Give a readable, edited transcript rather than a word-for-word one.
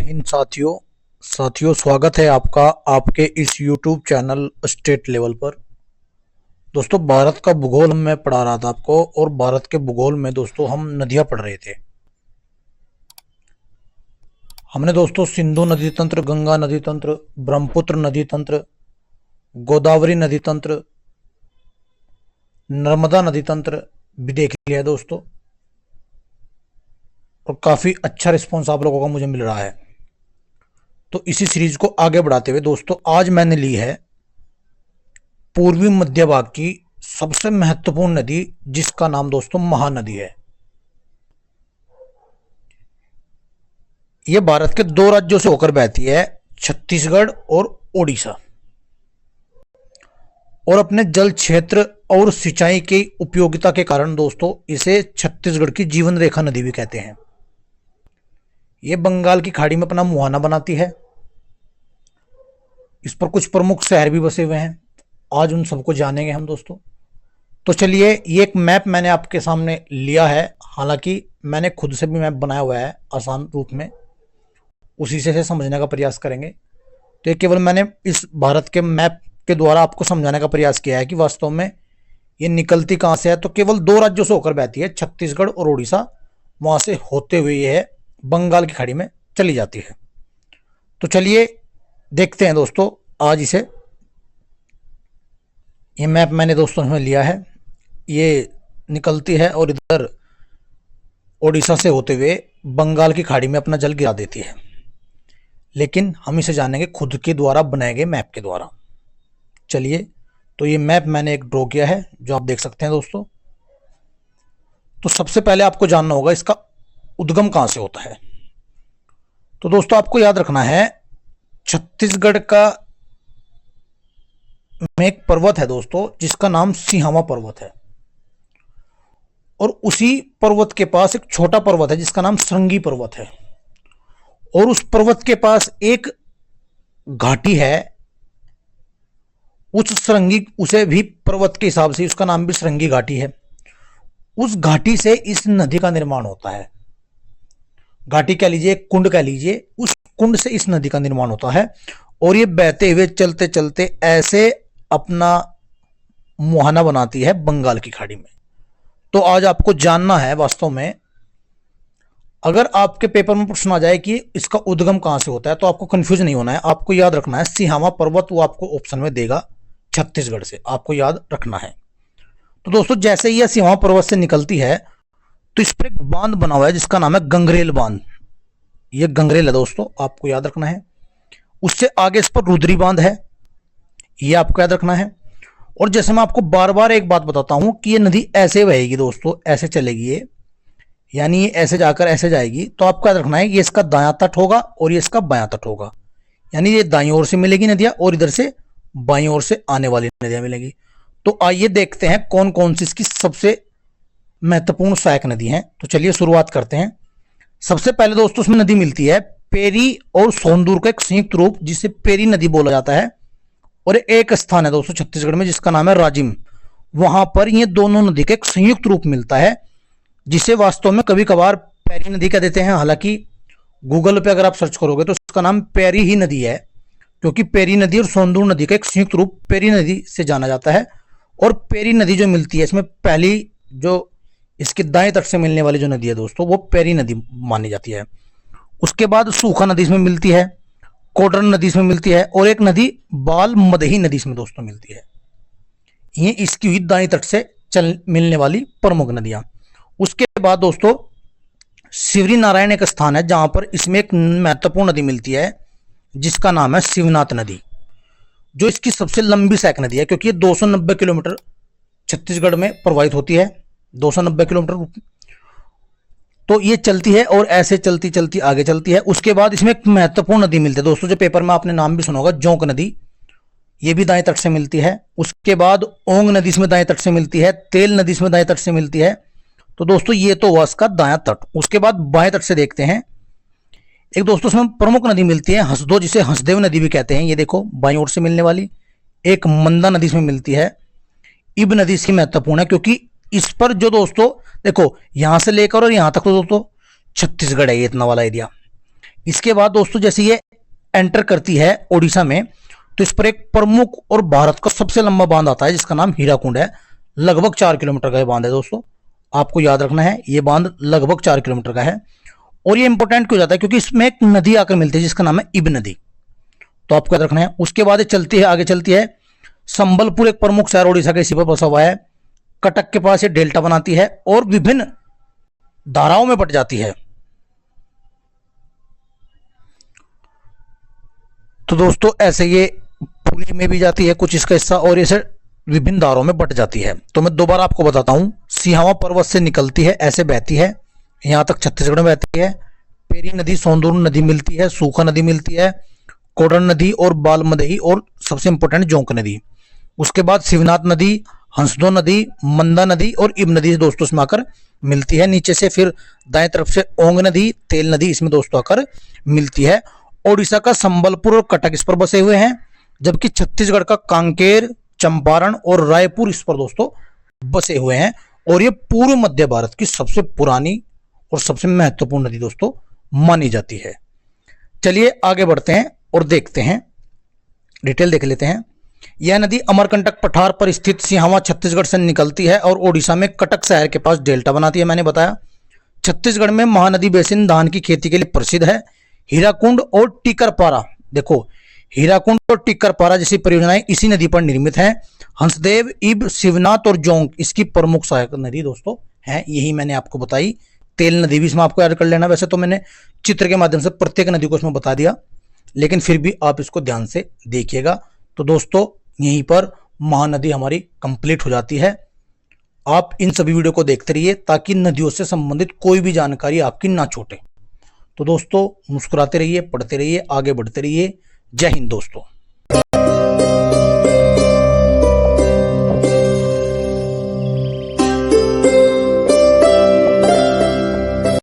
हिंद साथियों स्वागत है आपका आपके इस YouTube चैनल स्टेट लेवल पर। दोस्तों, भारत का भूगोल मैं पढ़ा रहा था आपको, और भारत के भूगोल में दोस्तों हम नदियां पढ़ रहे थे। हमने दोस्तों सिंधु नदी तंत्र, गंगा नदी तंत्र, ब्रह्मपुत्र नदी तंत्र, गोदावरी नदी तंत्र, नर्मदा नदी तंत्र भी देख लिया दोस्तों, और काफी अच्छा रिस्पॉन्स आप लोगों का मुझे मिल रहा है। तो इसी सीरीज को आगे बढ़ाते हुए दोस्तों, आज मैंने ली है पूर्वी मध्य भाग की सबसे महत्वपूर्ण नदी, जिसका नाम दोस्तों महानदी है। यह भारत के दो राज्यों से होकर बहती है, छत्तीसगढ़ और ओडिशा, और अपने जल क्षेत्र और सिंचाई की उपयोगिता के कारण दोस्तों इसे छत्तीसगढ़ की जीवन रेखा नदी भी कहते हैं। यह बंगाल की खाड़ी में अपना मुहाना बनाती है। इस पर कुछ प्रमुख शहर भी बसे हुए हैं, आज उन सबको जानेंगे हम दोस्तों। तो चलिए, ये एक मैप मैंने आपके सामने लिया है, हालांकि मैंने खुद से भी मैप बनाया हुआ है आसान रूप में, उसी से समझने का प्रयास करेंगे। तो ये केवल मैंने इस भारत के मैप के द्वारा आपको समझाने का प्रयास किया है कि वास्तव में ये निकलती कहाँ से है। तो केवल दो राज्यों से होकर बहती है, छत्तीसगढ़ और उड़ीसा, वहां से होते हुए ये बंगाल की खाड़ी में चली जाती है। तो चलिए देखते हैं दोस्तों आज इसे। ये मैप मैंने दोस्तों में लिया है, ये निकलती है और इधर ओडिशा से होते हुए बंगाल की खाड़ी में अपना जल गिरा देती है, लेकिन हम इसे जानेंगे खुद के द्वारा बनाए गए मैप के द्वारा। चलिए, तो ये मैप मैंने एक ड्रॉ किया है, जो आप देख सकते हैं दोस्तों। तो सबसे पहले आपको जानना होगा इसका उद्गम कहां से होता है। तो दोस्तों आपको याद रखना है, छत्तीसगढ़ का में एक पर्वत है दोस्तों, जिसका नाम सिंहावा पर्वत है, और उसी पर्वत के पास एक छोटा पर्वत है जिसका नाम श्रृंगी पर्वत है, और उस पर्वत के पास एक घाटी है, उस श्रृंगी, उसे भी पर्वत के हिसाब से उसका नाम भी श्रृंगी घाटी है। उस घाटी से इस नदी का निर्माण होता है। घाटी कह लीजिए, कुंड कह लीजिए, उस कुंड से इस नदी का निर्माण होता है, और ये बहते हुए चलते चलते ऐसे अपना मुहाना बनाती है बंगाल की खाड़ी में। तो आज आपको जानना है, वास्तव में अगर आपके पेपर में प्रश्न आ जाए कि इसका उद्गम कहां से होता है, तो आपको कंफ्यूज नहीं होना है। आपको याद रखना है सिंहावा पर्वत, वो आपको ऑप्शन में देगा छत्तीसगढ़ से, आपको याद रखना है। तो दोस्तों जैसे ही यह सिंहावा पर्वत से निकलती है, तो इस पर एक बांध बना हुआ है जिसका नाम है गंगरेल बांध। यह गंगरेल है दोस्तों, आपको याद रखना है। उससे आगे इस पर रुद्री बांध है, यह आपको याद रखना है। और जैसे मैं आपको बार बार एक बात बताता हूं कि ये नदी ऐसे बहेगी दोस्तों, ऐसे चलेगी ये, यानी ये ऐसे जाकर ऐसे जाएगी। तो आपको याद रखना है ये इसका दायां तट होगा और ये इसका बायां तट होगा, यानी ये दाईं ओर से मिलेगी नदियां और इधर से बाईं ओर से आने वाली नदियां मिलेंगी। तो आइए देखते हैं कौन कौन सी इसकी सबसे महत्वपूर्ण सहायक नदी हैं। तो चलिए शुरुआत करते हैं। सबसे पहले दोस्तों उसमें नदी मिलती है पेरी और सोंदूर का एक संयुक्त रूप, जिसे पेरी नदी बोला जाता है। और एक स्थान है दोस्तों छत्तीसगढ़ में जिसका नाम है राजिम, वहां पर ये दोनों नदी का एक संयुक्त रूप मिलता है, जिसे वास्तव में कभी कभार पेरी नदी कह देते हैं। हालांकि गूगल पे अगर आप सर्च करोगे तो उसका नाम पेरी ही नदी है, क्योंकि पेरी नदी और सोंदूर नदी का एक संयुक्त रूप पेरी नदी से जाना जाता है। और पेरी नदी जो मिलती है, इसमें पहली जो इसके दाएं तट से मिलने वाली जो नदी है दोस्तों, वो पेरी नदी मानी जाती है। उसके बाद सूखा नदी इसमें मिलती है, कोडरन नदी इसमें मिलती है, और एक नदी बाल मदही नदी इसमें दोस्तों मिलती है। ये इसकी हुई दाएं तट से मिलने वाली प्रमुख नदियां। उसके बाद दोस्तों शिवरी नारायण एक स्थान है जहां पर इसमें एक महत्वपूर्ण नदी मिलती है, जिसका नाम है शिवनाथ नदी, जो इसकी सबसे लंबी सहायक नदी है, क्योंकि ये 290 किलोमीटर छत्तीसगढ़ में प्रवाहित होती है, 290 किलोमीटर। तो ये चलती है और ऐसे चलती चलती आगे चलती है। उसके बाद इसमें एक महत्वपूर्ण नदी मिलती है दोस्तों, जो पेपर में आपने नाम भी सुना होगा, जोंक नदी, ये भी दाएं तट से मिलती है। उसके बाद ओंग नदी इसमें दाएं तट से मिलती है, तेल नदी इसमें दाएं तट से मिलती है। तो दोस्तों ये तो हुआ इसका दायां तट। उसके बाद बाएं तट से देखते हैं, एक दोस्तों इसमें प्रमुख नदी मिलती है हंसदो, जिसे हंसदेव नदी भी कहते हैं, ये देखो बाईं ओर से मिलने वाली। एक मंदा नदी इसमें मिलती है। इब नदी इसकी महत्वपूर्ण है, क्योंकि इस पर जो दोस्तों देखो, यहां से लेकर और यहां तक तो दोस्तों छत्तीसगढ़ है, ये इतना वाला एरिया। इसके बाद दोस्तों जैसे ये एंटर करती है ओडिशा में, तो इस पर एक प्रमुख और भारत का सबसे लंबा बांध आता है जिसका नाम हीराकुंड है। लगभग 4 किलोमीटर का ये बांध है दोस्तों, आपको याद रखना है, ये बांध लगभग 4 किलोमीटर का है। और ये इंपॉर्टेंट क्यों जाता है, क्योंकि इसमें एक नदी आकर मिलती है जिसका नाम है इब नदी, तो आपको याद रखना है। उसके बाद चलती है, आगे चलती है संबलपुर, एक प्रमुख शहर ओडिशा के इसी पर बसा हुआ है। कटक के पास ये डेल्टा बनाती है और विभिन्न धाराओं में बट जाती है। तो दोस्तों ऐसे ये पुरी में भी जाती है कुछ इसका हिस्सा, और ऐसे विभिन्न धाराओं में बट जाती है। तो मैं दोबारा आपको बताता हूं, सिहावा पर्वत से निकलती है, ऐसे बहती है, यहां तक छत्तीसगढ़ में बहती है। पेरी नदी, सोंदूर नदी मिलती है, सूखा नदी मिलती है, कोडन नदी और बालमदही, और सबसे इंपॉर्टेंट जोंक नदी। उसके बाद शिवनाथ नदी, हंसदो नदी, मंदा नदी और इब नदी दोस्तों इसमें आकर मिलती है। नीचे से फिर दाएं तरफ से ओंग नदी, तेल नदी इसमें दोस्तों आकर मिलती है। ओडिशा का संबलपुर और कटक इस पर बसे हुए हैं, जबकि छत्तीसगढ़ का कांकेर, चंपारण और रायपुर इस पर दोस्तों बसे हुए हैं। और ये पूर्व मध्य भारत की सबसे पुरानी और सबसे महत्वपूर्ण नदी दोस्तों मानी जाती है। चलिए आगे बढ़ते हैं और देखते हैं, डिटेल देख लेते हैं। यह नदी अमरकंटक पठार पर स्थित सिहावा छत्तीसगढ़ से निकलती है और ओडिशा में कटक शहर के पास डेल्टा बनाती है। मैंने बताया छत्तीसगढ़ में महानदी बेसिन धान की खेती के लिए प्रसिद्ध है। हीराकुंड और टिकरपारा, देखो हीराकुंड और टिकरपारा जैसी परियोजनाएं इसी नदी पर निर्मित हैं। हंसदेव, इब, शिवनाथ और जोंक इसकी प्रमुख सहायक नदी दोस्तों है, यही मैंने आपको बताई। तेल नदी भी इसमें आपको याद कर लेना। वैसे तो मैंने चित्र के माध्यम से प्रत्येक नदी को इसमें बता दिया, लेकिन फिर भी आप इसको ध्यान से देखिएगा। तो दोस्तों यहीं पर महानदी हमारी कंप्लीट हो जाती है। आप इन सभी वीडियो को देखते रहिए ताकि नदियों से संबंधित कोई भी जानकारी आपकी ना छूटे। तो दोस्तों मुस्कुराते रहिए, पढ़ते रहिए, आगे बढ़ते रहिए। जय हिंद दोस्तों।